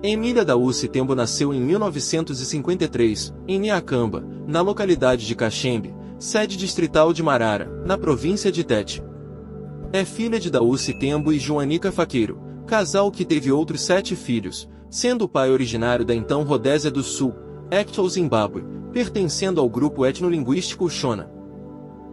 Emília Daúce Tembo nasceu em 1953, em Niacamba, na localidade de Caxembe, sede distrital de Marara, na província de Tete. É filha de Daúce Tembo e Joanica Faqueiro, casal que teve outros 7 filhos, sendo o pai originário da então Rodésia do Sul, actual Zimbábue, pertencendo ao grupo etnolinguístico Shona.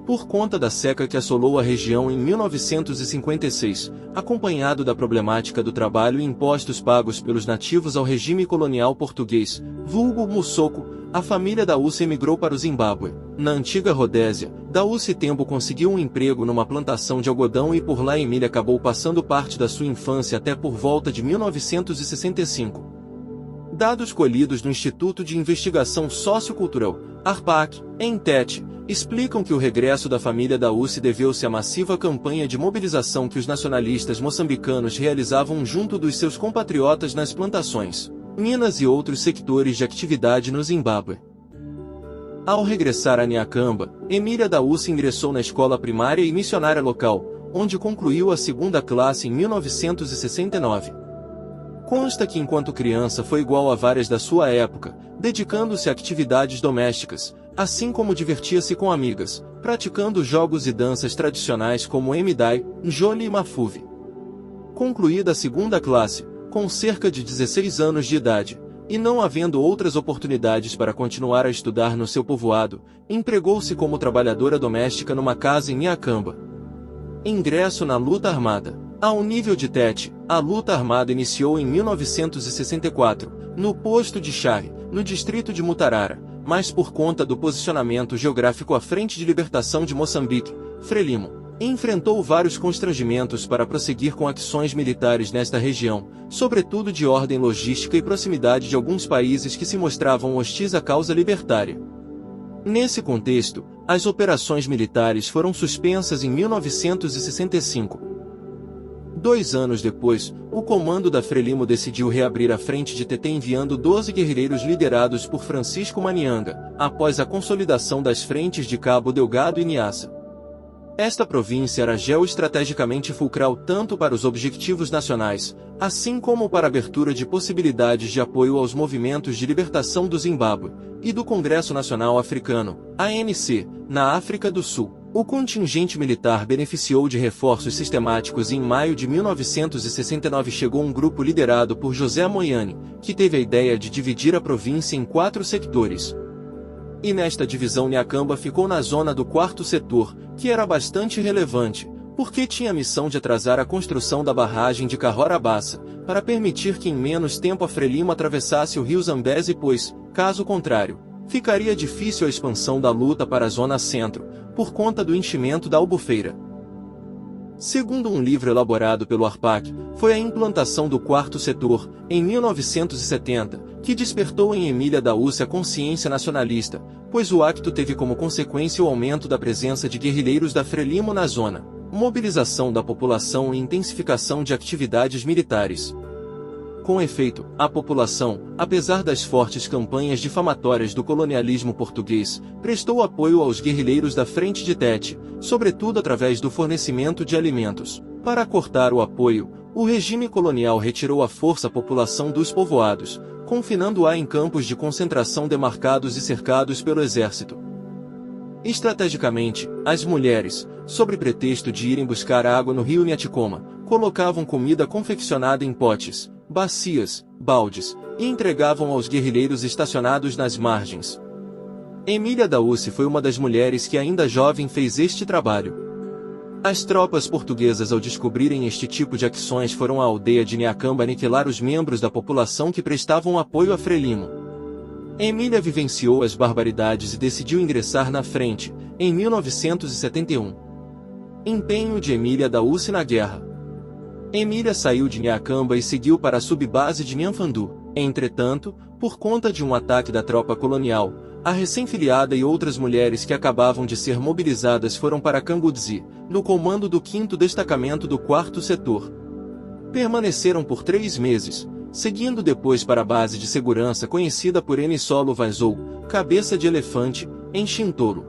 Por conta da seca que assolou a região em 1956, acompanhado da problemática do trabalho e impostos pagos pelos nativos ao regime colonial português, vulgo Mussoko, a família Daúce emigrou para o Zimbábue. Na antiga Rodésia, Daúce Tembo conseguiu um emprego numa plantação de algodão e por lá Emília acabou passando parte da sua infância até por volta de 1965. Dados colhidos no Instituto de Investigação Sociocultural, ARPAC, em Tete, explicam que o regresso da família Daúce deveu-se à massiva campanha de mobilização que os nacionalistas moçambicanos realizavam junto dos seus compatriotas nas plantações, minas e outros sectores de atividade no Zimbábue. Ao regressar a Niacamba, Emília Daúce ingressou na escola primária e missionária local, onde concluiu a 2ª classe em 1969. Consta que enquanto criança foi igual a várias da sua época, dedicando-se a atividades domésticas, assim como divertia-se com amigas, praticando jogos e danças tradicionais como Emidai, Njoli e Mafuve. Concluída a 2ª classe, com cerca de 16 anos de idade, e não havendo outras oportunidades para continuar a estudar no seu povoado, empregou-se como trabalhadora doméstica numa casa em Niacamba. Ingresso na luta armada. Ao nível de Tete, a luta armada iniciou em 1964, no posto de Chare, no distrito de Mutarara, mas por conta do posicionamento geográfico à Frente de Libertação de Moçambique, Frelimo, enfrentou vários constrangimentos para prosseguir com ações militares nesta região, sobretudo de ordem logística e proximidade de alguns países que se mostravam hostis à causa libertária. Nesse contexto, as operações militares foram suspensas em 1965. 2 anos depois, o comando da Frelimo decidiu reabrir a frente de Tete enviando 12 guerrilheiros liderados por Francisco Manianga, após a consolidação das frentes de Cabo Delgado e Niassa. Esta província era geoestrategicamente fulcral tanto para os objetivos nacionais, assim como para a abertura de possibilidades de apoio aos movimentos de libertação do Zimbábue e do Congresso Nacional Africano, ANC, na África do Sul. O contingente militar beneficiou de reforços sistemáticos e em maio de 1969 chegou um grupo liderado por José Moyane, que teve a ideia de dividir a província em 4 sectores. E nesta divisão Niacamba ficou na zona do 4º setor, que era bastante relevante, porque tinha a missão de atrasar a construção da barragem de Carrora-Bassa, para permitir que em menos tempo a Frelimo atravessasse o rio Zambeze pois, caso contrário, ficaria difícil a expansão da luta para a zona centro, por conta do enchimento da Albufeira. Segundo um livro elaborado pelo ARPAC, foi a implantação do 4º setor, em 1970, que despertou em Emília Daúce a consciência nacionalista, pois o acto teve como consequência o aumento da presença de guerrilheiros da Frelimo na zona, mobilização da população e intensificação de atividades militares. Com efeito, a população, apesar das fortes campanhas difamatórias do colonialismo português, prestou apoio aos guerrilheiros da Frente de Tete, sobretudo através do fornecimento de alimentos. Para cortar o apoio, o regime colonial retirou à força a população dos povoados, confinando-a em campos de concentração demarcados e cercados pelo exército. Estrategicamente, as mulheres, sob pretexto de irem buscar água no rio Niaticoma, colocavam comida confeccionada em potes, bacias, baldes, e entregavam aos guerrilheiros estacionados nas margens. Emília Daúce foi uma das mulheres que ainda jovem fez este trabalho. As tropas portuguesas ao descobrirem este tipo de ações foram à aldeia de Niacamba aniquilar os membros da população que prestavam apoio a Frelimo. Emília vivenciou as barbaridades e decidiu ingressar na frente, em 1971. Empenho de Emília Daúce na guerra. Emília saiu de Niacamba e seguiu para a subbase de Nhanfandu. Entretanto, por conta de um ataque da tropa colonial, a recém-filiada e outras mulheres que acabavam de ser mobilizadas foram para Cambudzi, no comando do 5º Destacamento do 4º Setor. Permaneceram por 3 meses, seguindo depois para a base de segurança conhecida por Enisolo Vanzou, Cabeça de Elefante, em Chintolo.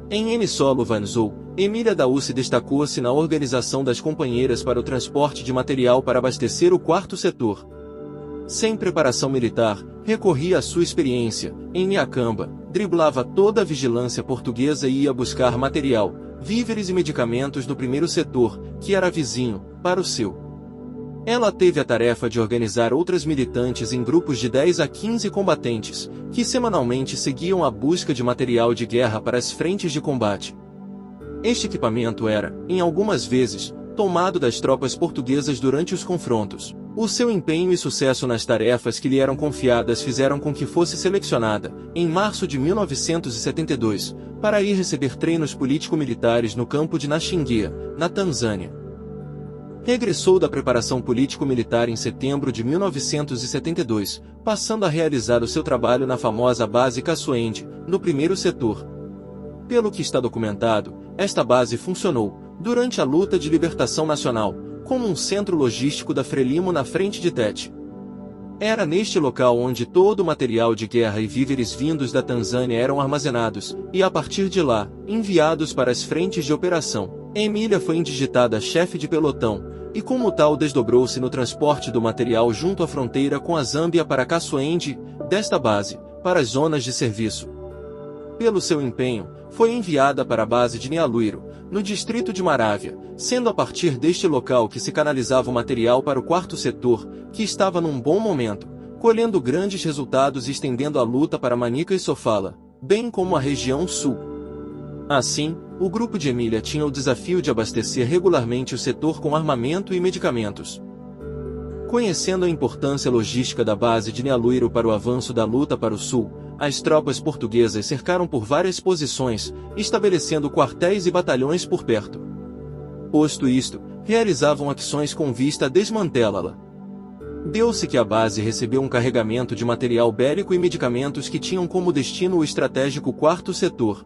Em Enisolo Vanzou, Emília Daúce destacou-se na organização das companheiras para o transporte de material para abastecer o 4º setor. Sem preparação militar, recorria à sua experiência, em Niacamba, driblava toda a vigilância portuguesa e ia buscar material, víveres e medicamentos no primeiro setor, que era vizinho, para o seu. Ela teve a tarefa de organizar outras militantes em grupos de 10 a 15 combatentes, que semanalmente seguiam a busca de material de guerra para as frentes de combate. Este equipamento era, em algumas vezes, tomado das tropas portuguesas durante os confrontos. O seu empenho e sucesso nas tarefas que lhe eram confiadas fizeram com que fosse selecionada, em março de 1972, para ir receber treinos político-militares no campo de Naxinguia, na Tanzânia. Regressou da preparação político-militar em setembro de 1972, passando a realizar o seu trabalho na famosa base Kaswende, no primeiro setor. Pelo que está documentado, esta base funcionou, durante a luta de libertação nacional, como um centro logístico da Frelimo na frente de Tete. Era neste local onde todo o material de guerra e víveres vindos da Tanzânia eram armazenados, e a partir de lá, enviados para as frentes de operação. Emília foi indigitada chefe de pelotão, e como tal desdobrou-se no transporte do material junto à fronteira com a Zâmbia para Kaswende, desta base, para as zonas de serviço. Pelo seu empenho, foi enviada para a base de Nialuiro, no distrito de Marávia, sendo a partir deste local que se canalizava o material para o quarto setor, que estava num bom momento, colhendo grandes resultados e estendendo a luta para Manica e Sofala, bem como a região sul. Assim, o grupo de Emília tinha o desafio de abastecer regularmente o setor com armamento e medicamentos. Conhecendo a importância logística da base de Nialuiro para o avanço da luta para o sul, as tropas portuguesas cercaram por várias posições, estabelecendo quartéis e batalhões por perto. Posto isto, realizavam ações com vista a desmantélá-la. Deu-se que a base recebeu um carregamento de material bélico e medicamentos que tinham como destino o estratégico quarto setor.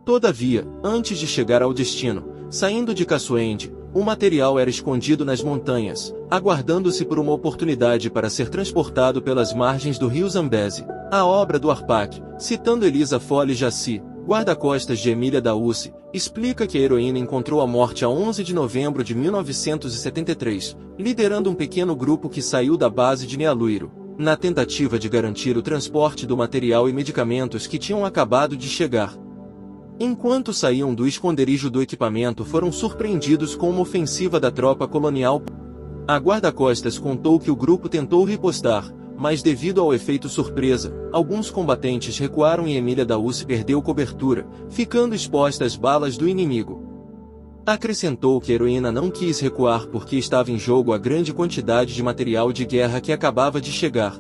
Todavia, antes de chegar ao destino, saindo de Kaswende, o material era escondido nas montanhas, aguardando-se por uma oportunidade para ser transportado pelas margens do rio Zambeze. A obra do Arpac, citando Elisa Fole Jaci, guarda-costas de Emília da UCI, explica que a heroína encontrou a morte a 11 de novembro de 1973, liderando um pequeno grupo que saiu da base de Nialuiro, na tentativa de garantir o transporte do material e medicamentos que tinham acabado de chegar. Enquanto saíam do esconderijo do equipamento, foram surpreendidos com uma ofensiva da tropa colonial. A guarda-costas contou que o grupo tentou ripostar, mas devido ao efeito surpresa, alguns combatentes recuaram e Emília da UCI perdeu cobertura, ficando exposta às balas do inimigo. Acrescentou que a heroína não quis recuar porque estava em jogo a grande quantidade de material de guerra que acabava de chegar.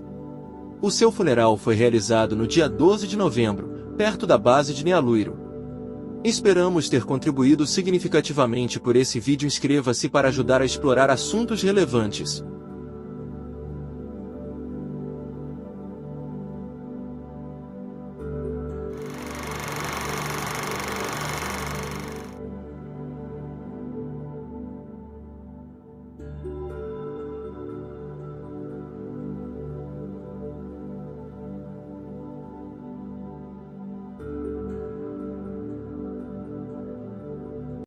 O seu funeral foi realizado no dia 12 de novembro, perto da base de Nialuiro. Esperamos ter contribuído significativamente por esse vídeo. Inscreva-se para ajudar a explorar assuntos relevantes.